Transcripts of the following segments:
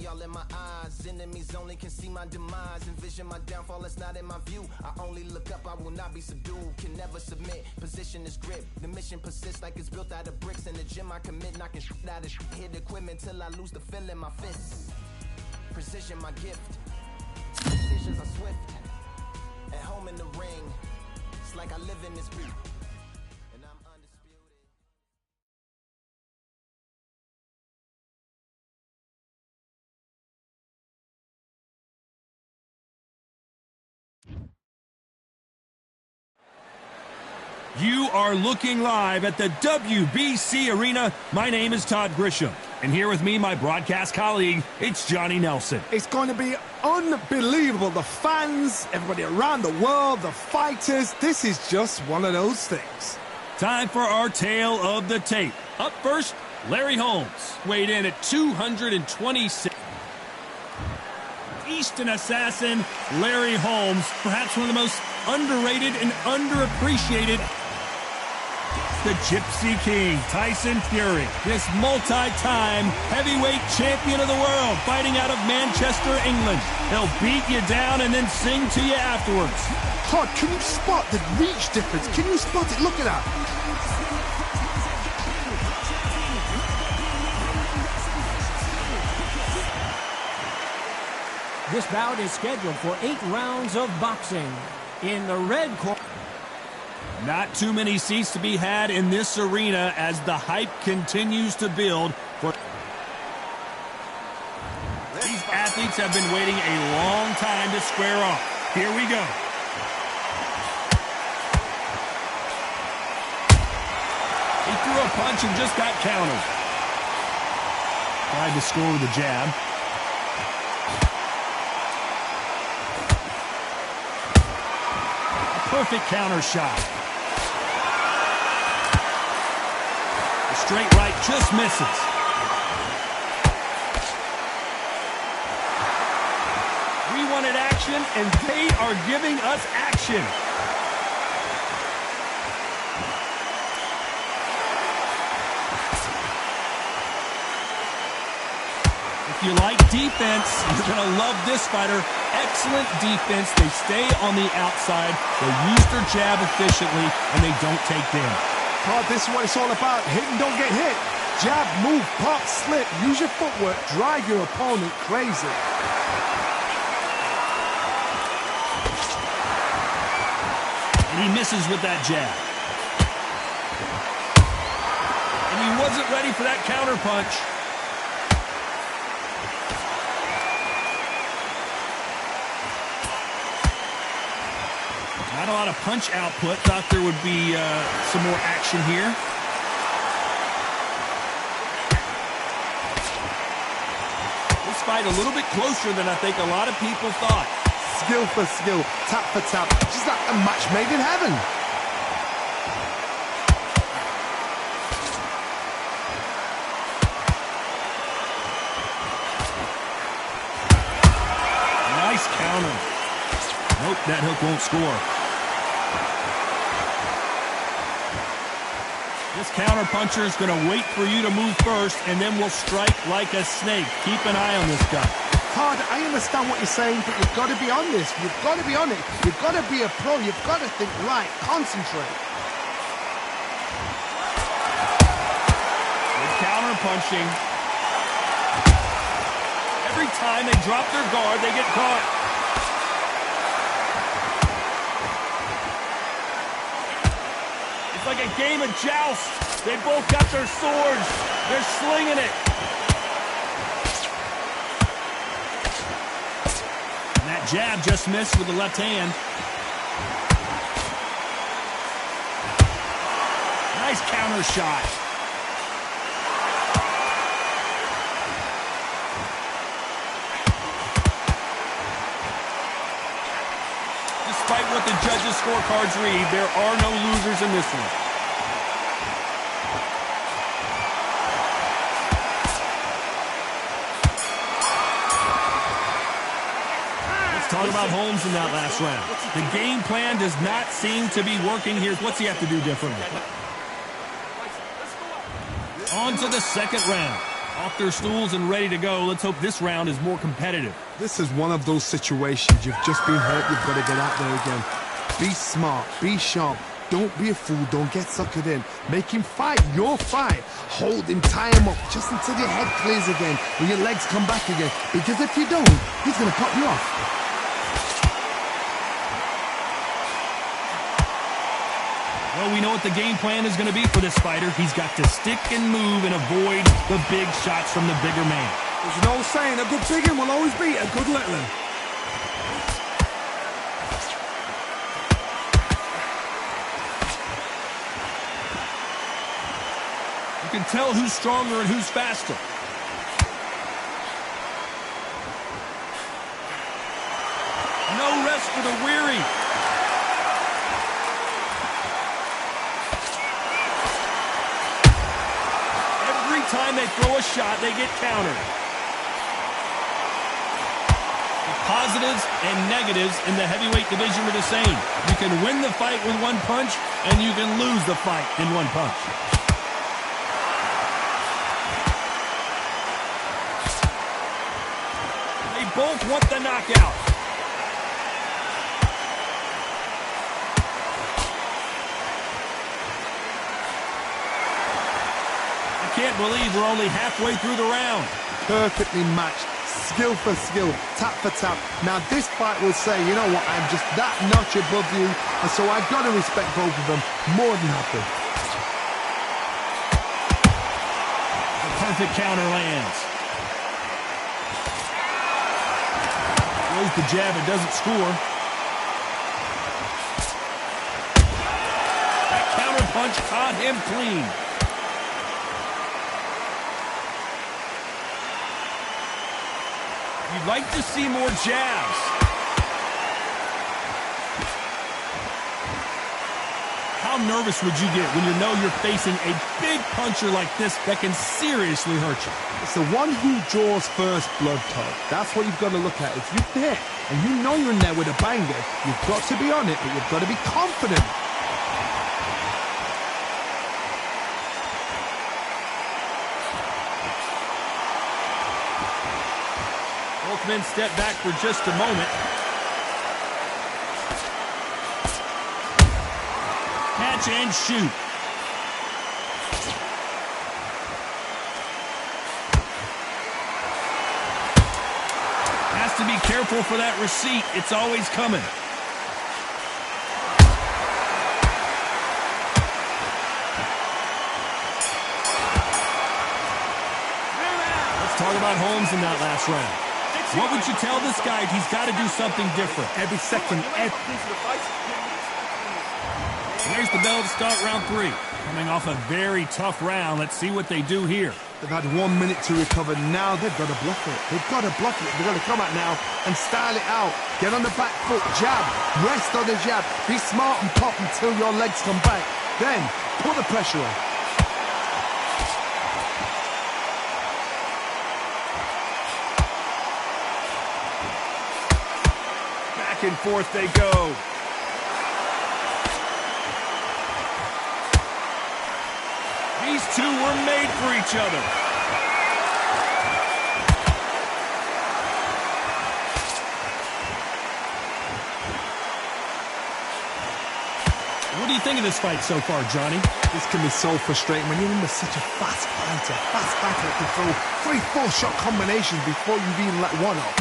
All in my eyes, enemies only can see my demise. Envision my downfall, it's not in my view. I only look up, I will not be subdued. Can never submit, position is grip. The mission persists like it's built out of bricks. In the gym I commit, knocking shit out of shit. Hit equipment till I lose the feel in my fists. Precision my gift, decisions are swift. At home in the ring, it's like I live in this beat. And I'm undisputed. You are looking live at the WBC Arena. My name is Todd Grisham, and here with me, my broadcast colleague, it's Johnny Nelson. It's going to be unbelievable. The fans, everybody around the world, the fighters. This is just one of those things. Time for our tale of the tape. Up first, Larry Holmes, weighed in at 226. Eastern assassin, Larry Holmes, perhaps one of the most underrated and underappreciated. The Gypsy King, Tyson Fury, this multi-time heavyweight champion of the world, fighting out of Manchester, England. He'll beat you down and then sing to you afterwards. Todd, can you spot the reach difference? Can you spot it? Look at that. This bout is scheduled for 8 rounds of boxing. In the red corner. Not too many seats to be had in this arena as the hype continues to build. These athletes have been waiting a long time to square off. Here we go. He threw a punch and just got countered. Tried to score with a jab. Perfect counter shot. The straight right just misses. We wanted action, and they are giving us action. If you like defense, you're going to love this fighter. Excellent defense. They stay on the outside. They use their jab efficiently, and they don't take damage. Todd, this is what it's all about. Hit and don't get hit. Jab, move, pop, slip. Use your footwork. Drive your opponent crazy. And he misses with that jab. And he wasn't ready for that counter punch. Not a lot of punch output. Thought there would be some more action here. This fight a little bit closer than I think a lot of people thought. Skill for skill, tap for tap. Just like a match made in heaven. Nice counter. Nope, that hook won't score. This counterpuncher is going to wait for you to move first, and then will strike like a snake. Keep an eye on this guy. hard. I understand what you're saying, but you've got to be on this. You've got to be on it. You've got to be a pro. You've got to think right. Concentrate. Good counter punching. Every time they drop their guard, they get caught. It's like a game of joust. They both got their swords. They're slinging it. And that jab just missed with the left hand. Nice counter shot. Despite what the judges' scorecards read, there are no losers in this one. Let's talk about Holmes in that last round. The game plan does not seem to be working here. What's he have to do differently? On to the second round. Off their stools and ready to go. Let's hope this round is more competitive. This is one of those situations. You've just been hurt. You've got to get out there again. Be smart. Be sharp. Don't be a fool. Don't get suckered in. Make him fight your fight. Hold him. Tie him up just until your head clears again and your legs come back again. Because if you don't, he's going to pop you off. Well, we know what the game plan is going to be for this fighter. He's got to stick and move and avoid the big shots from the bigger man. There's no saying a good big one will always beat a good little one. You can tell who's stronger and who's faster. No rest for the weary. Time they throw a shot, they get countered. The positives and negatives in the heavyweight division are the same. You can win the fight with one punch, and you can lose the fight in one punch. They both want the knockout. Can't believe we're only halfway through the round. Perfectly matched, skill for skill, tap for tap. Now this fight will say, you know what, I'm just that notch above you, and so I've got to respect both of them more than happy. The perfect counter lands. Throws the jab, it doesn't score. That counter punch caught him clean. You'd like to see more jabs. How nervous would you get when you know you're facing a big puncher like this that can seriously hurt you? It's the one who draws first blood, Todd. That's what you've got to look at. If you're there and you know you're in there with a banger, you've got to be on it, but you've got to be confident. Both men step back for just a moment. Catch and shoot. Has to be careful for that receipt. It's always coming. Let's talk about Holmes in that last round. What would you tell this guy if he's got to do something different? Every second, There's the bell to start round 3. Coming off a very tough round. Let's see what they do here. They've had 1 minute to recover. Now they've got to block it. They've got to block it. They've got to come out now and style it out. Get on the back foot, jab, rest on the jab. Be smart and pop until your legs come back. Then put the pressure on. Back and forth they go. These two were made for each other. What do you think of this fight so far, Johnny? This can be so frustrating when you're under such a fast fighter that can throw 3-4 shot combinations before you've even let one off.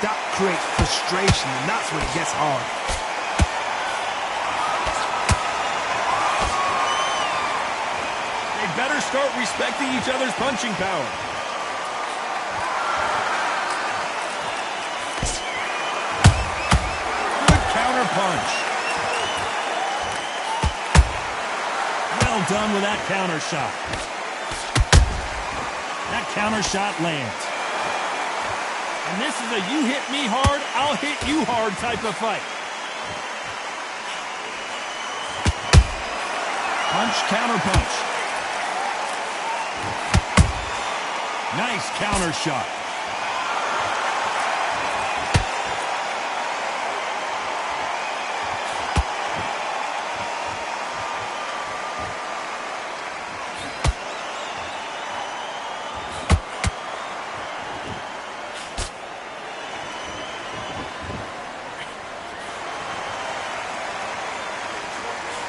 That creates frustration, and that's when it gets hard. They better start respecting each other's punching power. Good counter punch. Well done with that counter shot. That counter shot lands. And this is a you hit me hard, I'll hit you hard type of fight. Punch, counter punch. Nice counter shot.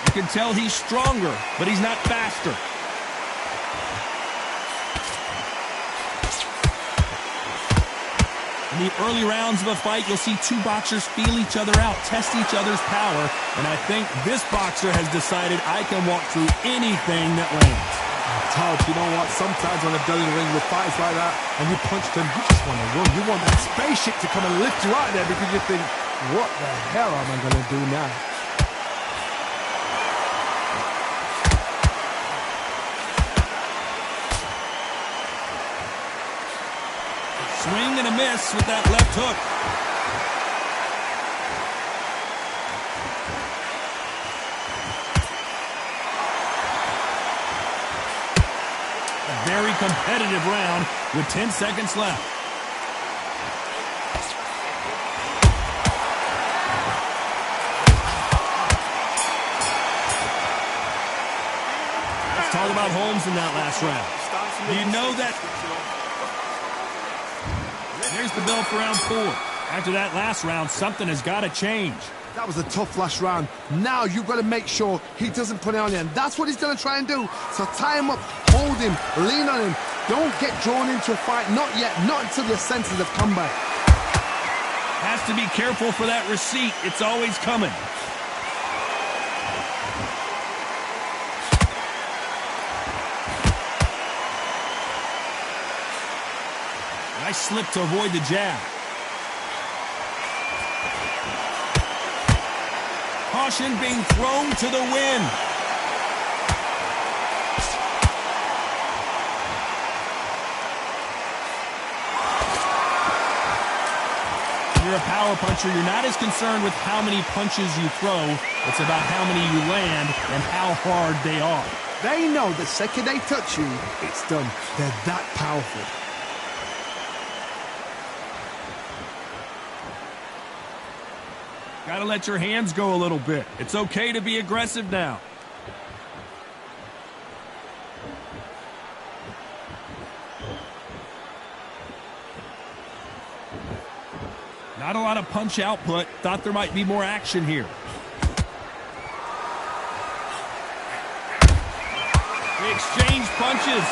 You can tell he's stronger, but he's not faster. In the early rounds of a fight, you'll see two boxers feel each other out, test each other's power, and I think this boxer has decided I can walk through anything that lands. Todd, you know what? Sometimes when I've done in the ring with fights like that, and you punch them, you just want to run. You want that spaceship to come and lift you out of there because you think, what the hell am I going to do now? Swing and a miss with that left hook. A very competitive round with 10 seconds left. Let's talk about Holmes in that last round. Do you know that? There's the bell for round 4. After that last round, something has got to change. That was a tough last round. Now you've got to make sure he doesn't put it on you, and that's what he's going to try and do. So tie him up, hold him, lean on him. Don't get drawn into a fight. Not yet. Not until your senses have come back. Has to be careful for that receipt. It's always coming. Nice slip to avoid the jab. Caution being thrown to the wind. You're a power puncher. You're not as concerned with how many punches you throw. It's about how many you land and how hard they are. They know the second they touch you, it's done. They're that powerful. Gotta let your hands go a little bit. It's okay to be aggressive now. Not a lot of punch output. Thought there might be more action here. They exchange punches.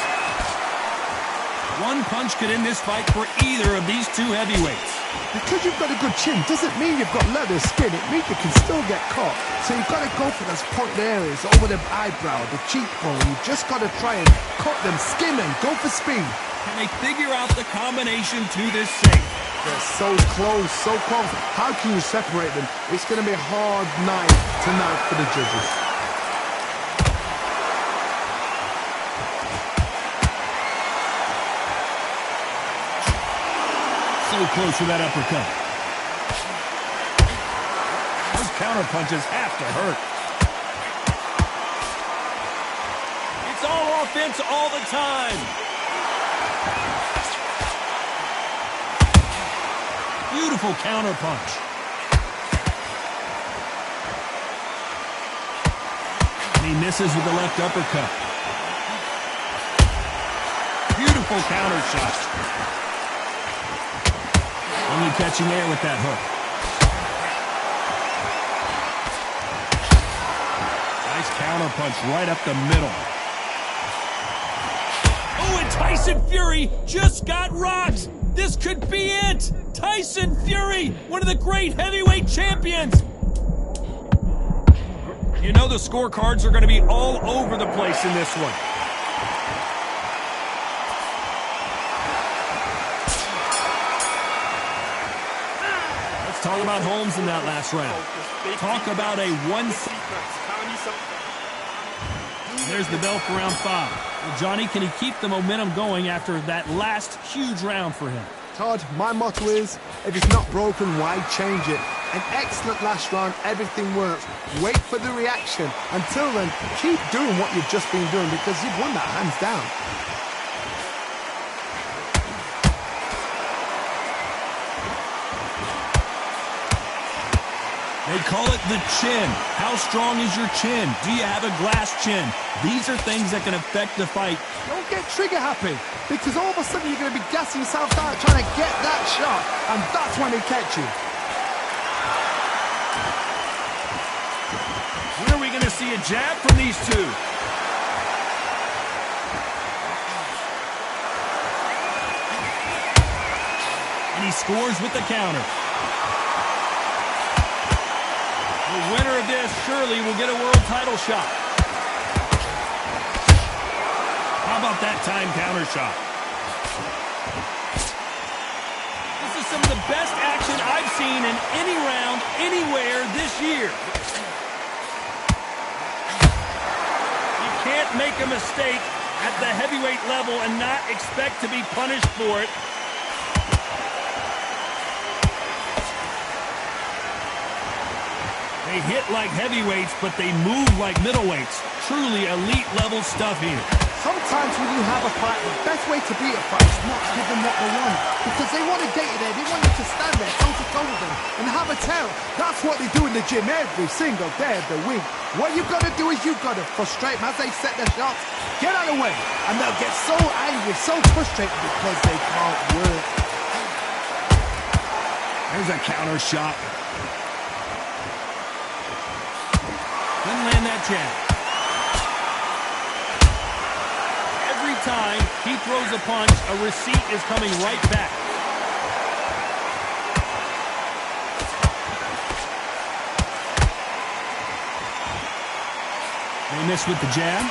One punch could end this fight for either of these two heavyweights. Because you've got a good chin doesn't mean you've got leather skin. It means you can still get caught. So you've got to go for those point areas over the eyebrow, the cheekbone. You've just got to try and cut them, skin them, go for speed. Can they figure out the combination to this safe? They're so close, so close. How can you separate them? It's going to be a hard night tonight for the judges. So close with that uppercut. Those counter punches have to hurt. It's all offense all the time. Beautiful counter punch. And he misses with the left uppercut. Beautiful counter shot. Only catching air with that hook. counterpunch right up the middle. Oh, and Tyson Fury just got rocked. This could be it. Tyson Fury, one of the great heavyweight champions. You know the scorecards are going to be all over the place in this one. Let's talk about Holmes in that last round. Talk about a one... There's the bell for round 5. Well, Johnny, can he keep the momentum going after that last huge round for him? Todd, my motto is, if it's not broken, why change it? An excellent last round, everything works. Wait for the reaction. Until then, keep doing what you've just been doing because you've won that hands down. They call it the chin. How strong is your chin? Do you have a glass chin? These are things that can affect the fight. Don't get trigger happy, because all of a sudden you're going to be gassing yourself out trying to get that shot, and that's when they catch you. When are we going to see a jab from these two? And he scores with the counter. The winner of this surely will get a world title shot. How about that time counter shot? This is some of the best action I've seen in any round, anywhere this year. You can't make a mistake at the heavyweight level and not expect to be punished for it. They hit like heavyweights, but they move like middleweights. Truly elite level stuff here. Sometimes when you have a fight, the best way to beat a fight is not to give them what they want. Because they want to get you there. They want you to stand there toe-to-toe with them and have a tell. That's what they do in the gym every single day of the week. What you've got to do is you've got to frustrate them as they set their shots. Get out of the way. And they'll get so angry, so frustrated because they can't work. There's a counter shot. Didn't land that jab. Every time he throws a punch, a receipt is coming right back. They miss with the jab.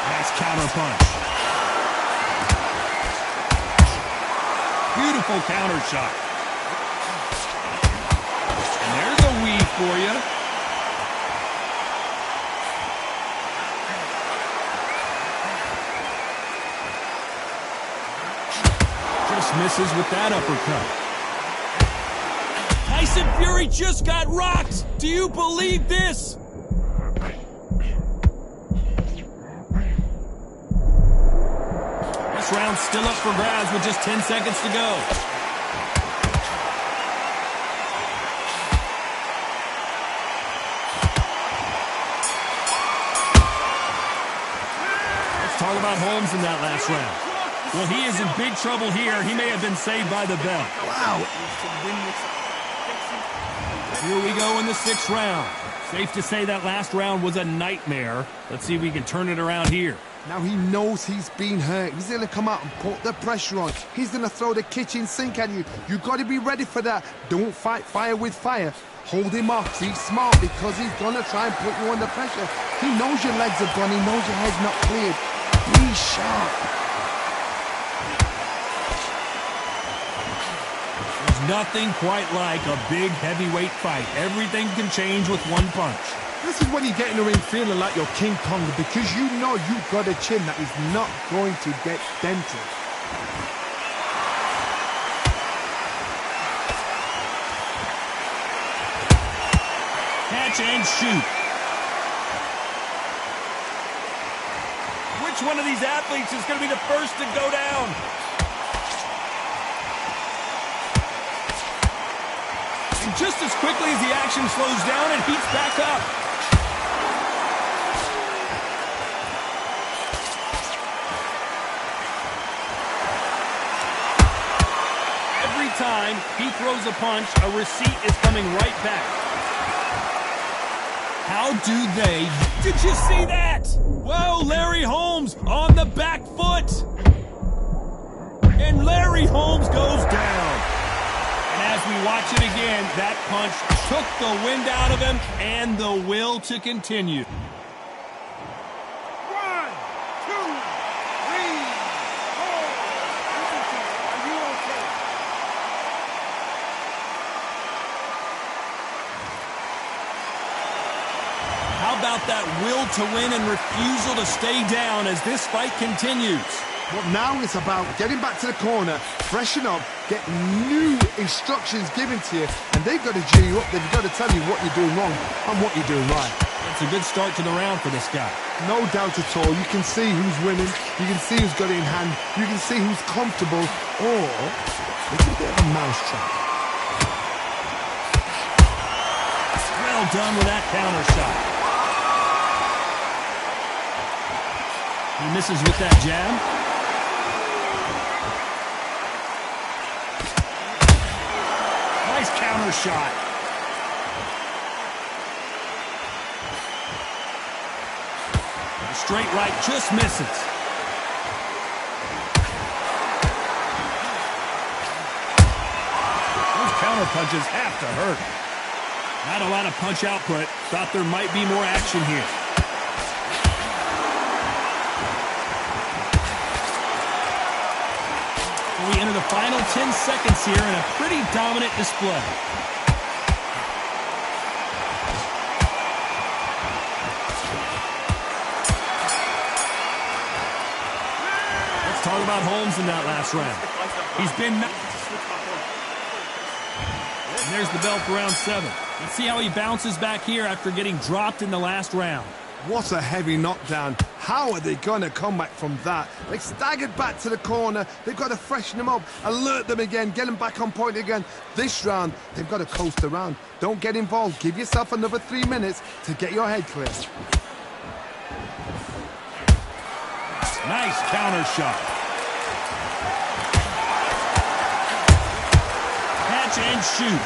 Nice counter punch. Beautiful counter shot. And there's a weave for you. Misses with that uppercut. Tyson Fury just got rocked. Do you believe this? This round's still up for grabs with just 10 seconds to go. Let's talk about Holmes in that last round. Well, he is in big trouble here. He may have been saved by the bell. Wow. Here we go in the 6th round. Safe to say that last round was a nightmare. Let's see if we can turn it around here. Now he knows he's been hurt. He's going to come out and put the pressure on. He's going to throw the kitchen sink at you. You've got to be ready for that. Don't fight fire with fire. Hold him off. He's smart because he's going to try and put you under pressure. He knows your legs are gone. He knows your head's not cleared. Be sharp. Nothing quite like a big heavyweight fight. Everything can change with one punch. This is when you get in the ring feeling like you're King Kong because you know you've got a chin that is not going to get dented. Catch and shoot. Which one of these athletes is going to be the first to go down? Just as quickly as the action slows down, it heats back up. Every time he throws a punch, a receipt is coming right back. How do they... Did you see that? Whoa, Larry Holmes on the back foot. And Larry Holmes goes down. And as we watch it again, that punch took the wind out of him and the will to continue. 1, 2, 3, 4. Are you okay? How about that will to win and refusal to stay down as this fight continues? But now it's about getting back to the corner, freshen up, get new instructions given to you, and they've got to G you up. They've got to tell you what you're doing wrong and what you're doing right. It's a good start to the round for this guy. No doubt at all. You can see who's winning. You can see who's got it in hand. You can see who's comfortable. Or it's a bit of a mousetrap. Well done with that counter shot. He misses with that jab. Nice counter shot. The straight right just misses. Those counter punches have to hurt. Not a lot of punch output. Thought there might be more action here. We enter the final 10 seconds here in a pretty dominant display. Let's talk about Holmes in that last round. He's been... And there's the bell for round 7. Let's see how he bounces back here after getting dropped in the last round. What a heavy knockdown. How are they going to come back from that? They staggered back to the corner. They've got to freshen them up, alert them again, get them back on point again. This round, they've got to coast around. Don't get involved. Give yourself another 3 minutes to get your head clear. Nice counter shot. Catch and shoot.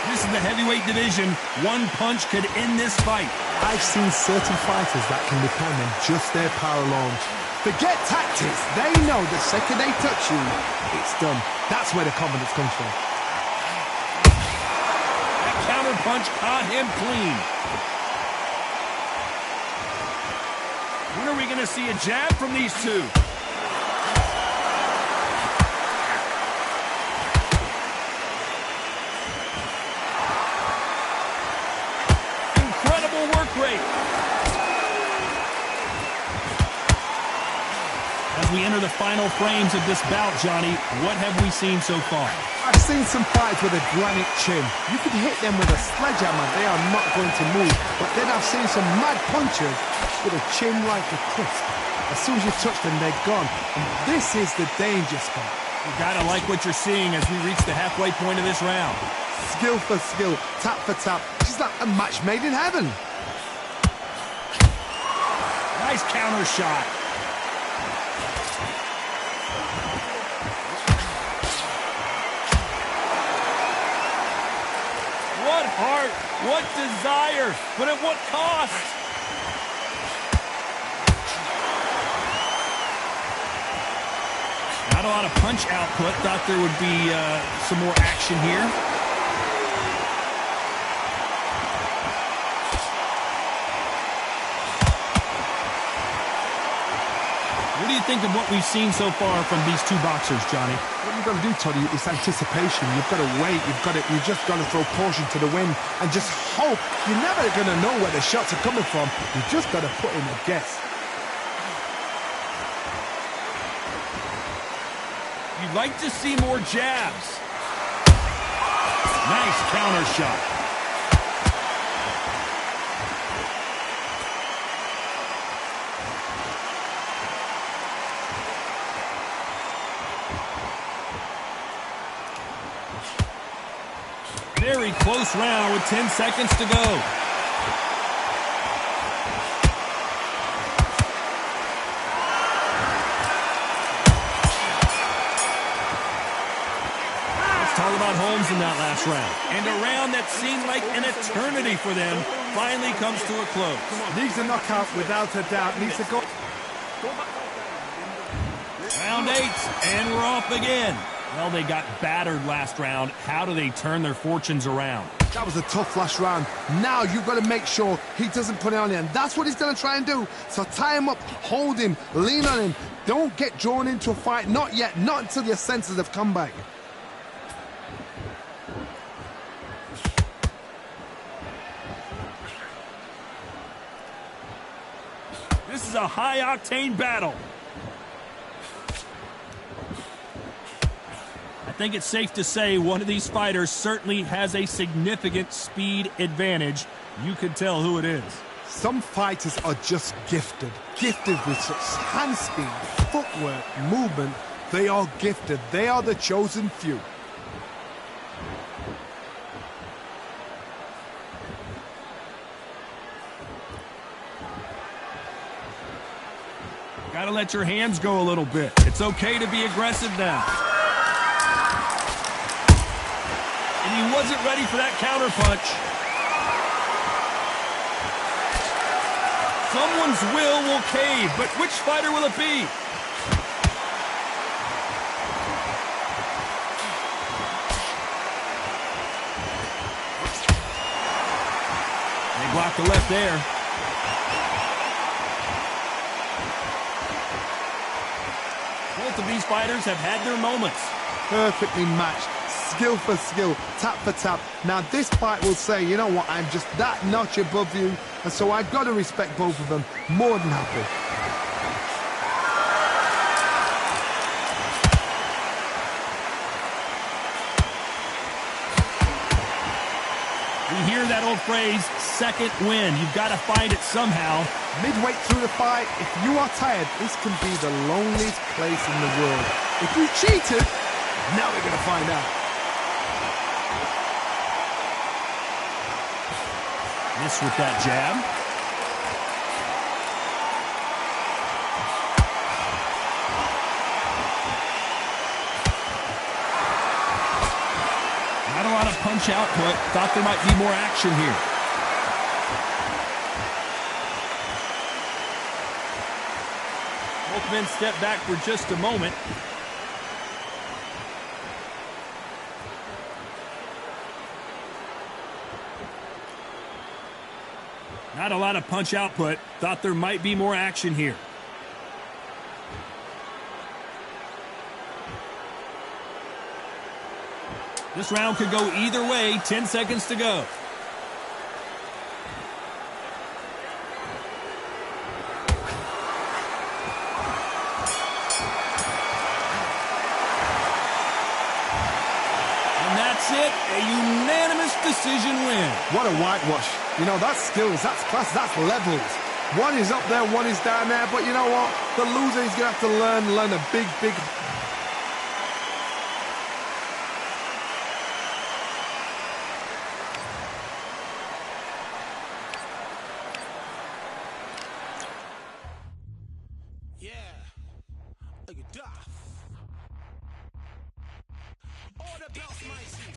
This is the heavyweight division. One punch could end this fight. I've seen certain fighters that can depend on just their power alone. Forget tactics. They know the second they touch you, it's done. That's where the confidence comes from. That counter punch caught him clean. When are we going to see a jab from these two? Great. As we enter the final frames of this bout, Johnny, what have we seen so far? I've seen some fighters with a granite chin. You can hit them with a sledgehammer, they are not going to move. But then I've seen some mad punchers with a chin like a crisp. As soon as you touch them, they're gone. And this is the danger spot. You gotta like what you're seeing as we reach the halfway point of this round. Skill for skill, tap for tap. It's like a match made in heaven. Nice counter shot. What heart, what desire, but at what cost? Not a lot of punch output. Thought there would be some more action here. What do you think of what we've seen so far from these two boxers, Johnny? What you've got to do, Toddy, is anticipation. You've got to wait. You just got to throw caution to the wind and just hope. You're never going to know where the shots are coming from. You just got to put in a guess. You'd like to see more jabs. Nice counter shot. Very close round with 10 seconds to go. Talk about Holmes in that last round. And a round that seemed like an eternity for them finally comes to a close. Needs a knockout without a doubt. Needs to go. Round 8, and we're off again. Well, they got battered last round. How do they turn their fortunes around? That was a tough last round. Now you've got to make sure he doesn't put it on you. And that's what he's going to try and do. So tie him up, hold him, lean on him. Don't get drawn into a fight. Not yet. Not until your senses have come back. This is a high-octane battle. I think it's safe to say one of these fighters certainly has a significant speed advantage. You can tell who it is. Some fighters are just gifted. Gifted with such hand speed, footwork, movement. They are gifted. They are the chosen few. Gotta let your hands go a little bit. It's okay to be aggressive now. And he wasn't ready for that counterpunch. Someone's will cave, but which fighter will it be? They blocked the left there. Both of these fighters have had their moments. Perfectly matched. Skill for skill, tap for tap. Now this fight will say, you know what, I'm just that notch above you, and so I've got to respect both of them. More than happy. We hear that old phrase, second win. You've got to find it somehow. Midway through the fight, if you are tired, this can be the loneliest place in the world. If you cheated, now we're going to find out. Miss with that jab. Not a lot of punch output. Thought there might be more action here. Both men step back for just a moment. Not a lot of punch output. Thought there might be more action here. This round could go either way. 10 seconds to go. And that's it. A unanimous decision win. What a whitewash. You know, that's skills, that's class, that's levels. One is up there, one is down there, but you know what? The loser is going to have to learn a big